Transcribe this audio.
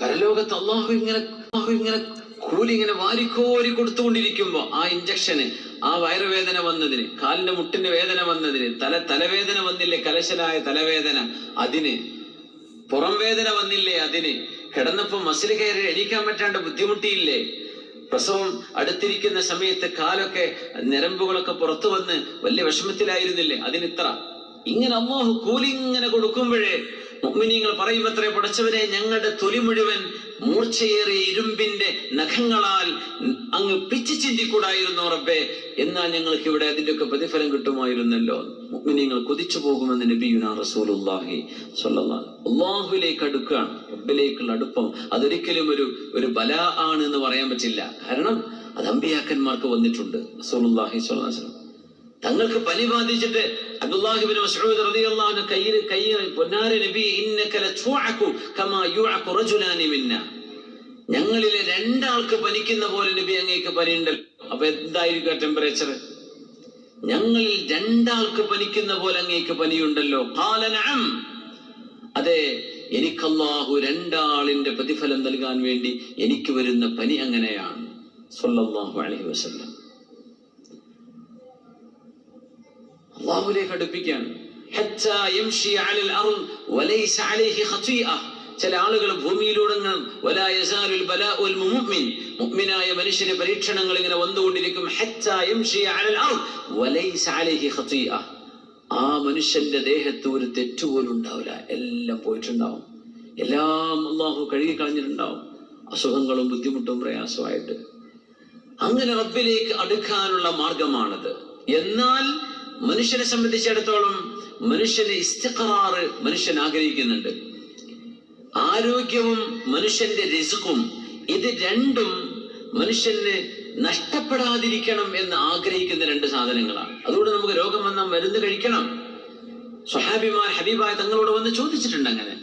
പരലോകത്ത് അള്ളാഹു ഇങ്ങനെ കൂലി ഇങ്ങനെ വാരിക്കോരി കൊടുത്തുകൊണ്ടിരിക്കുമ്പോ ആ ഇഞ്ചക്ഷന്, ആ വയറുവേദന വന്നതിന്, കാലിന്റെ മുട്ടിന്റെ വേദന വന്നതിന്, തലവേദന വന്നില്ലേ, കലശലായ തലവേദന അതിന്, പുറം വേദന വന്നില്ലേ അതിന്, കിടന്നപ്പോ മസിൽ കയറി എണീക്കാൻ പറ്റാണ്ട് ബുദ്ധിമുട്ടിയില്ലേ, പ്രസവം അടുത്തിരിക്കുന്ന സമയത്ത് കാലൊക്കെ ഞരമ്പുകളൊക്കെ പുറത്തു വന്ന് വലിയ വിഷമത്തിലായിരുന്നില്ലേ, അതിനിത്ര. ഇങ്ങനെ അല്ലാഹു കൂലി ഇങ്ങനെ കൊടുക്കുമ്പോഴേ മുഅ്മിനീങ്ങൾ പറയുമത്രേ, പടച്ചവനെ ഞങ്ങളുടെ തൊലി മുഴുവൻ മൂർച്ചയേറിയ ഇരുമ്പിന്റെ നഖങ്ങളാൽ അങ്ങ് പിച്ചു ചിന്തിക്കൂടായിരുന്നോ റബ്ബേ, എന്നാൽ ഞങ്ങൾക്ക് ഇവിടെ അതിന്റെയൊക്കെ പ്രതിഫലം കിട്ടുമായിരുന്നല്ലോ. മുഅ്മിനീങ്ങൾ കൊതിച്ചു പോകുമെന്ന് നബിയുനാ റസൂലുള്ളാഹി സ്വല്ലല്ലാഹു അലൈഹി വസല്ലം. അല്ലാഹുവിലേക്ക് അടുക്കുകയാണ്, റബ്ബിലേക്കുള്ള അടുപ്പം. അതൊരിക്കലും ഒരു ബലാ ആണ് എന്ന് പറയാൻ പറ്റില്ല. കാരണം അത് അമ്പിയാക്കന്മാർക്ക് വന്നിട്ടുണ്ട്. റസൂലുള്ളാഹി സ്വല്ലല്ലാഹു അലൈഹി വസല്ലം തങ്ങൾക്ക് പനി ബാധിച്ചിട്ട് അബ്ദുല്ലാഹി ഇബ്നു മസ്ഊദ് റളിയല്ലാഹു അൻഹു കയ്യിൽ പൊന്നാര നബി ഇന്നക ലതുഅകു കമാ യുഅകു റജുലാനി മിന്ന, ഞങ്ങളിലെ രണ്ടാൾക്ക് പനിക്കുന്ന പോലെ നബി അങ്ങേക്ക് പനിയുണ്ടല്ലോ. അപ്പൊ എന്തായിരിക്കും ടെമ്പറേച്ചർ? ഞങ്ങളിൽ രണ്ടാൾക്ക് പനിക്കുന്ന പോലെ അങ്ങേക്ക് പനിയുണ്ടല്ലോ. ഖാല നഅം, അതെ, എനിക്ക് അല്ലാഹു രണ്ടാളിന്റെ പ്രതിഫലം നൽകാൻ വേണ്ടി എനിക്ക് വരുന്ന പനി അങ്ങനെയാണ്. സ്വല്ലല്ലാഹു അലൈഹി വസല്ലം അല്ലാഹുവിലേക്ക് അടുപ്പിക്കുകയാണ്. ഹത്താ യംശി അലൽ അർദ് വലൈസ അലൈഹി ഖതീഅ, ചില ആളുകൾ ഭൂമിയിലൂടെ വലാ യസാലുൽ ബലാഉൽ മുഅ്മിൻ, മുഅ്മിനായ മനുഷ്യന് പരീക്ഷണങ്ങൾ ഇങ്ങനെ വന്നുകൊണ്ടിരിക്കും. ഹത്താ യംശി അലൽ അർദ് വലൈസ അലൈഹി ഖതീഅ, ആ മനുഷ്യന്റെ ദേഹത്ത് ഒരു തെറ്റുപോലും ഉണ്ടാവില്ല, എല്ലാം പോയിട്ടുണ്ടാവും, എല്ലാം അല്ലാഹു കഴുകി കളഞ്ഞിട്ടുണ്ടാവും, അസുഖങ്ങളും ബുദ്ധിമുട്ടും പ്രയാസമായിട്ട്. അങ്ങനെ റബ്ബിലേക്ക് അടുക്കാനുള്ള മാർഗമാണത്. എന്നാൽ മനുഷ്യനെ സംബന്ധിച്ചിടത്തോളം മനുഷ്യന് ഇസ്തിഖറാർ മനുഷ്യൻ ആഗ്രഹിക്കുന്നുണ്ട്. ആരോഗ്യവും മനുഷ്യന്റെ റിസ്ക്കും, ഇത് രണ്ടും മനുഷ്യന് നഷ്ടപ്പെടാതിരിക്കണം എന്ന് ആഗ്രഹിക്കുന്ന രണ്ട് സാധനങ്ങളാണ്. അതുകൊണ്ട് നമുക്ക് രോഗം വന്നാൽ മരുന്ന് കഴിക്കണം. സ്വഹാബിമാർ ഹബീബായ തങ്ങളോട് വന്ന് ചോദിച്ചിട്ടുണ്ട് അങ്ങനെ.